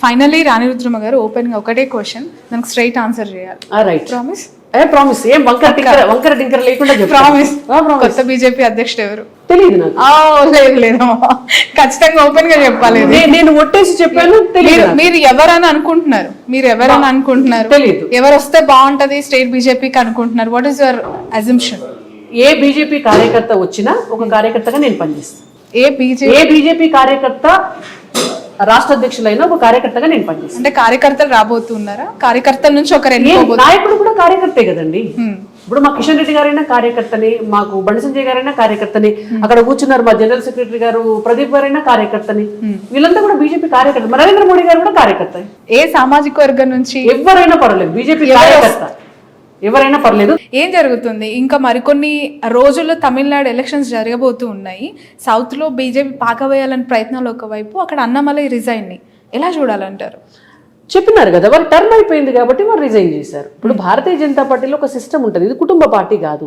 Finally రాణి రుద్రమ గారు open గా ఒకటే క్వశ్చన్ దానికి స్ట్రైట్ ఆన్సర్ చేయాలి. Right promise? ప్రామిస్. ఏం వంకర టింకర లేకుండా ప్రామిస్. కొత్త బీజేపీ అధ్యక్షుడు ఎవరు? తెలియదు నాకు. లేదు లేదమ్మా, ఖచ్చితంగా ఓపెన్ గా చెప్పాలి. నేను ఒట్టేసి చెప్పాను. మీరు ఎవరని అనుకుంటున్నారు? తెలియదు. ఎవరు వస్తే బాగుంటది స్టేట్ బీజేపీకి అనుకుంటున్నారు? What is your assumption? A BJP కార్యకర్త వచ్చినా ఒక కార్యకర్తగా నేను పనిచేస్తాను. ఏ బీజేపీ కార్యకర్త రాష్ట్ర అధ్యక్షులైన ఒక కార్యకర్తగా నేను పనిచేస్తాను. అంటే కార్యకర్తలు రాబోతున్నారా? కార్యకర్తల నుంచి ఒకరు నాయకుడు కూడా కార్యకర్తే కదండి. ఇప్పుడు మా కిషన్ రెడ్డి గారైనా కార్యకర్తని, మాకు బండి సంజయ్ గారైనా కార్యకర్తని, అక్కడ కూర్చున్నారు మా జనరల్ సెక్రటరీ గారు ప్రదీప్ గారైనా కార్యకర్తని. వీళ్ళంతా కూడా బీజేపీ కార్యకర్త. నరేంద్ర మోడీ గారు కూడా కార్యకర్త. ఏ సామాజిక వర్గం నుంచి ఎవరైనా పర్వాలేదు, బీజేపీ కార్యకర్త ఎవరైనా పర్లేదు. ఏం జరుగుతుంది? ఇంకా మరికొన్ని రోజుల్లో తమిళనాడు ఎలక్షన్స్ జరగబోతూ ఉన్నాయి. సౌత్ లో బీజేపీ పాకవేయాలని ప్రయత్నాలు ఒకవైపు, అక్కడ అన్నమలై రిజైన్ ని ఎలా చూడాలంటారు? చెప్పినారు కదా, వారు టర్మ్ అయిపోయింది కాబట్టి వారు రిజైన్ చేశారు. ఇప్పుడు భారతీయ జనతా పార్టీలో ఒక సిస్టమ్ ఉంటుంది. ఇది కుటుంబ పార్టీ కాదు.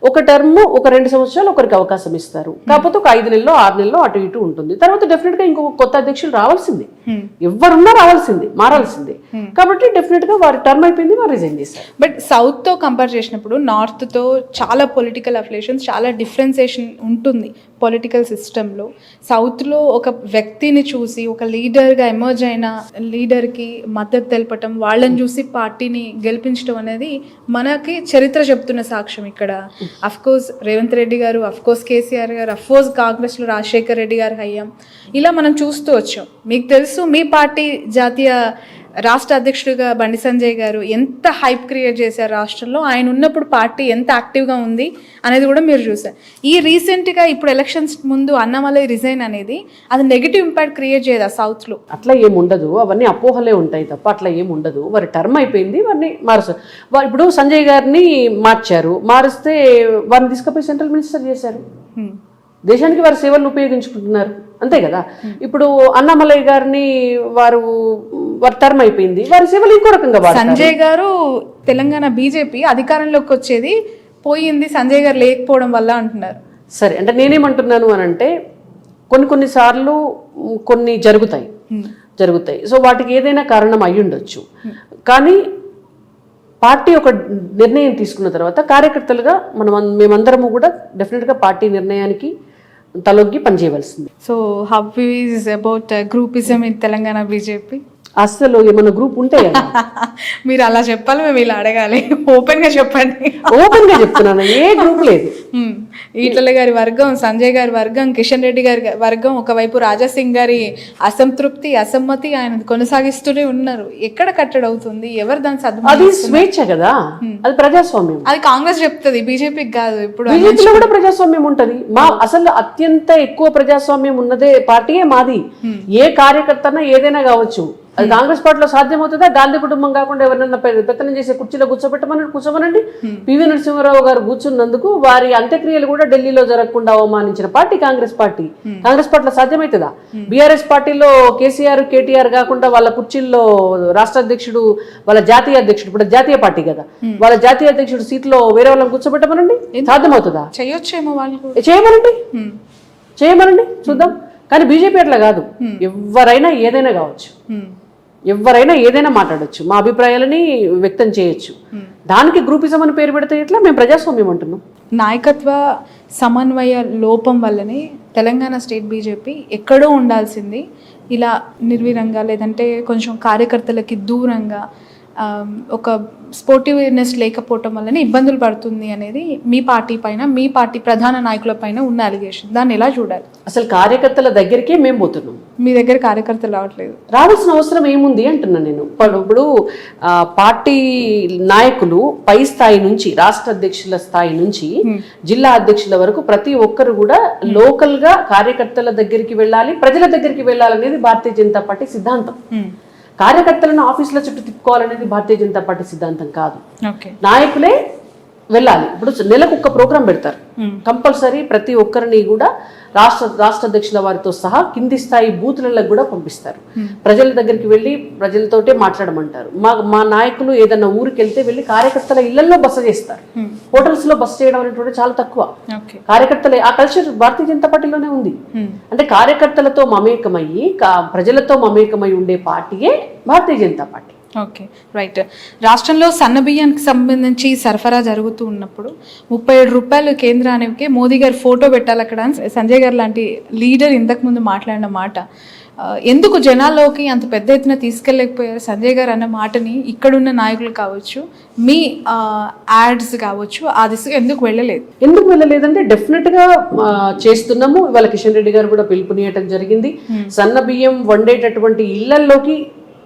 ఒక టర్మ్, ఒక 2 సంవత్సరాలు ఒకరికి అవకాశం ఇస్తారు. కాకపోతే ఒక 5 నెలలో 6 నెలలో అటు ఇటు ఉంటుంది. తర్వాత డెఫినెట్ గా ఇంకొక కొత్త అధ్యక్షులు రావాల్సింది. ఎవరున్నా రావాల్సింది, మారాల్సింది. కాబట్టి డెఫినెట్ గా వారి టర్మ్ అయిపోయింది, వారు రిజైన్ చేశారు. బట్ సౌత్ తో కంపేర్ చేసినప్పుడు నార్త్ తో చాలా పొలిటికల్ అఫిలియేషన్స్, చాలా డిఫరెన్సియేషన్ ఉంటుంది పొలిటికల్ సిస్టంలో. సౌత్లో ఒక వ్యక్తిని చూసి, ఒక లీడర్గా ఎమర్జ్ అయిన లీడర్కి మద్దతు తెలపటం, వాళ్ళని చూసి పార్టీని గెలిపించడం అనేది మనకి చరిత్ర చెప్తున్న సాక్ష్యం. ఇక్కడ అఫ్కోర్స్ రేవంత్ రెడ్డి గారు, అఫ్కోర్స్ కేసీఆర్ గారు, అఫ్కోర్స్ కాంగ్రెస్లో రాజశేఖర్ రెడ్డి గారు హయ్యాం, ఇలా మనం చూస్తూ వచ్చాం. మీకు తెలుసు, మీ పార్టీ జాతీయ రాష్ట్ర అధ్యక్షుడిగా బండి సంజయ్ గారు ఎంత హైప్ క్రియేట్ చేశారు రాష్ట్రంలో. ఆయన ఉన్నప్పుడు పార్టీ ఎంత యాక్టివ్గా ఉంది అనేది కూడా మీరు చూసారు. ఈ రీసెంట్గా ఇప్పుడు ఎలక్షన్స్ ముందు అన్నమలై రిజైన్ అనేది అది నెగిటివ్ ఇంపాక్ట్ క్రియేట్ చేయదా సౌత్లో? అట్లా ఏముండదు, అవన్నీ అపోహలే ఉంటాయి తప్ప అట్లా ఏముండదు. వారి టర్మ్ అయిపోయింది, వారిని మారుస్తారు. ఇప్పుడు సంజయ్ గారిని మార్చారు, మారిస్తే వారిని తీసుకుపోయి సెంట్రల్ మినిస్టర్ చేశారు. దేశానికి వారి సేవలను ఉపయోగించుకుంటున్నారు, అంతే కదా. ఇప్పుడు అన్నామలై గారిని వారి టర్మ్ అయిపోయింది, వారి సేవలు ఇంకో రకంగా. సంజయ్ గారు తెలంగాణ బీజేపీ అధికారంలోకి వచ్చేది పోయింది సంజయ్ గారు లేకపోవడం వల్ల అంటున్నారు. సరే, అంటే నేనేమంటున్నాను అని అంటే కొన్నిసార్లు కొన్ని జరుగుతాయి. సో వాటికి ఏదైనా కారణం అయి ఉండొచ్చు. కానీ పార్టీ ఒక నిర్ణయం తీసుకున్న తర్వాత కార్యకర్తలుగా మేమందరము కూడా డెఫినెట్గా పార్టీ నిర్ణయానికి తలొగ్గి పనిచేయవలసింది. So how is about groupism in Telangana BJP? అస్సలు ఏమన్నా గ్రూప్ ఉంటే మీరు అలా చెప్పాలి, మేము ఇలా అడగాలి. ఓపెన్ గా చెప్పండి. ఓపెన్ గా చెప్తున్నాను, ఏ గ్రూప్ లేదు. ఈటల గారి వర్గం, సంజయ్ గారి వర్గం, కిషన్ రెడ్డి గారి వర్గం, ఒకవైపు రాజాసింగ్ గారి అసంతృప్తి, అసమ్మతి ఆయన కొనసాగిస్తూనే ఉన్నారు. ఎక్కడ కట్టడి అవుతుంది? ఎవరు దాని సద్దు? అది స్వేచ్ఛ కదా, అది ప్రజాస్వామ్యం. అది కాంగ్రెస్ చెప్తుంది, బీజేపీకి కాదు. ఇప్పుడు బీజేపీలో కూడా ప్రజాస్వామ్యం ఉంటది. అసలు అత్యంత ఎక్కువ ప్రజాస్వామ్యం ఉన్నదే పార్టీయే మాది. ఏ కార్యకర్తనా ఏదైనా కావచ్చు. అది కాంగ్రెస్ పార్టీలో సాధ్యమవుతుందా? గాంధీ కుటుంబం కాకుండా ఎవరైనా పెత్తనం చేసే కుర్చీలో కూర్చోమనండి. పివి నరసింహారావు గారు కూర్చున్నందుకు వారి అంత్యక్రియలు కూడా ఢిల్లీలో జరగకుండా అవమానించిన పార్టీ కాంగ్రెస్ పార్టీ. కాంగ్రెస్ పార్టీలో సాధ్యమవుతుందా? బీఆర్ఎస్ పార్టీలో కేసీఆర్, కేటీఆర్ కాకుండా వాళ్ళ కుర్చీల్లో రాష్ట్ర అధ్యక్షుడు, వాళ్ళ జాతీయ అధ్యక్షుడు, ఇప్పుడు జాతీయ పార్టీ కదా, వాళ్ళ జాతీయ అధ్యక్షుడు సీట్లో వేరే వాళ్ళని కూర్చోబెట్టమనండి. సాధ్యమవుతుందా? చేయొచ్చేమో వాళ్ళు. చేయమనండి చూద్దాం. కానీ బీజేపీ అట్లా కాదు. ఎవరైనా ఏదైనా కావచ్చు, ఎవరైనా ఏదైనా మాట్లాడచ్చు, మా అభిప్రాయాలని వ్యక్తం చేయొచ్చు. దానికి గ్రూపిజం అని పేరు పెడితే ఎట్లా? మేము ప్రజాస్వామ్యం అంటున్నాం. నాయకత్వ సమన్వయ లోపం వల్లనే తెలంగాణ స్టేట్ బీజేపీ ఎక్కడో ఉండాల్సింది ఇలా నిర్వీరంగా, లేదంటే కొంచెం కార్యకర్తలకి దూరంగా, ఒక స్పోర్టివ్నెస్ లేకపోవటం వల్లనే ఇబ్బందులు పడుతుంది అనేది మీ పార్టీ పైన, మీ పార్టీ ప్రధాన నాయకుల పైన ఉన్న అలిగేషన్. దాన్ని ఎలా చూడాలి? అసలు కార్యకర్తల దగ్గరికే మేము పోతున్నాం. మీ దగ్గర కార్యకర్తలు రావట్లేదు. రావాల్సిన అవసరం ఏముంది అంటున్నా నేను. ఇప్పుడు పార్టీ నాయకులు పై స్థాయి నుంచి, రాష్ట్ర అధ్యక్షుల స్థాయి నుంచి జిల్లా అధ్యక్షుల వరకు ప్రతి ఒక్కరు కూడా లోకల్ గా కార్యకర్తల దగ్గరికి వెళ్ళాలి, ప్రజల దగ్గరికి వెళ్ళాలనేది భారతీయ జనతా పార్టీ సిద్ధాంతం. కార్యకర్తలను ఆఫీసుల చుట్టూ తిప్పుకోవాలనేది భారతీయ జనతా పార్టీ సిద్ధాంతం కాదు. నాయకులే వెళ్ళాలి. ఇప్పుడు నెలకు ఒక్క ప్రోగ్రాం పెడతారు కంపల్సరీ, ప్రతి ఒక్కరిని కూడా రాష్ట్ర అధ్యక్షుల వారితో సహా కింది స్థాయి బూతులకు కూడా పంపిస్తారు. ప్రజల దగ్గరికి వెళ్ళి ప్రజలతోటే మాట్లాడమంటారు. మా నాయకులు ఏదన్నా ఊరికి వెళ్తే వెళ్ళి కార్యకర్తల ఇళ్లలో బస చేస్తారు. హోటల్స్ లో బస చేయడం అనేటువంటి చాలా తక్కువ. కార్యకర్తలే ఆ కల్చర్ భారతీయ జనతా పార్టీలోనే ఉంది. అంటే కార్యకర్తలతో మమేకమయ్యి ప్రజలతో మమేకమై ఉండే పార్టీయే Bharatiya Janata party. Okay, right. రాష్ట్రంలో సన్న బియ్యానికి సంబంధించి సరఫరా జరుగుతూ ఉన్నప్పుడు 37 రూపాయలు కేంద్రానికి మోదీ గారు ఫోటో పెట్టాలి అక్కడ అని సంజయ్ గారు లాంటి లీడర్ ఇంతకు ముందు మాట్లాడిన మాట ఎందుకు జనాల్లోకి అంత పెద్ద ఎత్తున తీసుకెళ్ళలేకపోయారు సంజయ్ గారు అన్న మాటని ఇక్కడున్న నాయకులు కావచ్చు, మీ యాడ్స్ కావచ్చు, ఆ దిశగా ఎందుకు వెళ్ళలేదంటే డెఫినెట్ గా చేస్తున్నాము. ఇవాళ కిషన్ రెడ్డి గారు కూడా పిలుపునియటం జరిగింది. సన్న బియ్యం వండేటటువంటి ఇళ్లలోకి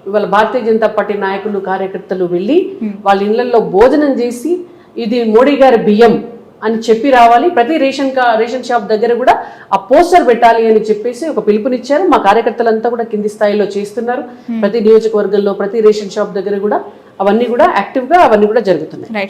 ఇవాళ భారతీయ జనతా పార్టీ నాయకులు కార్యకర్తలు వెళ్ళి వాళ్ళ ఇళ్లలో భోజనం చేసి ఇది మోడీ గారి బియ్యం అని చెప్పి రావాలి. ప్రతి రేషన్ షాప్ దగ్గర కూడా ఆ పోస్టర్ పెట్టాలి అని చెప్పేసి ఒక పిలుపునిచ్చారు. మా కార్యకర్తలంతా కూడా కింది స్థాయిలో చేస్తున్నారు. ప్రతి నియోజకవర్గంలో ప్రతి రేషన్ షాప్ దగ్గర కూడా అవన్నీ కూడా యాక్టివ్ గా అవన్నీ కూడా జరుగుతున్నాయి. రైట్.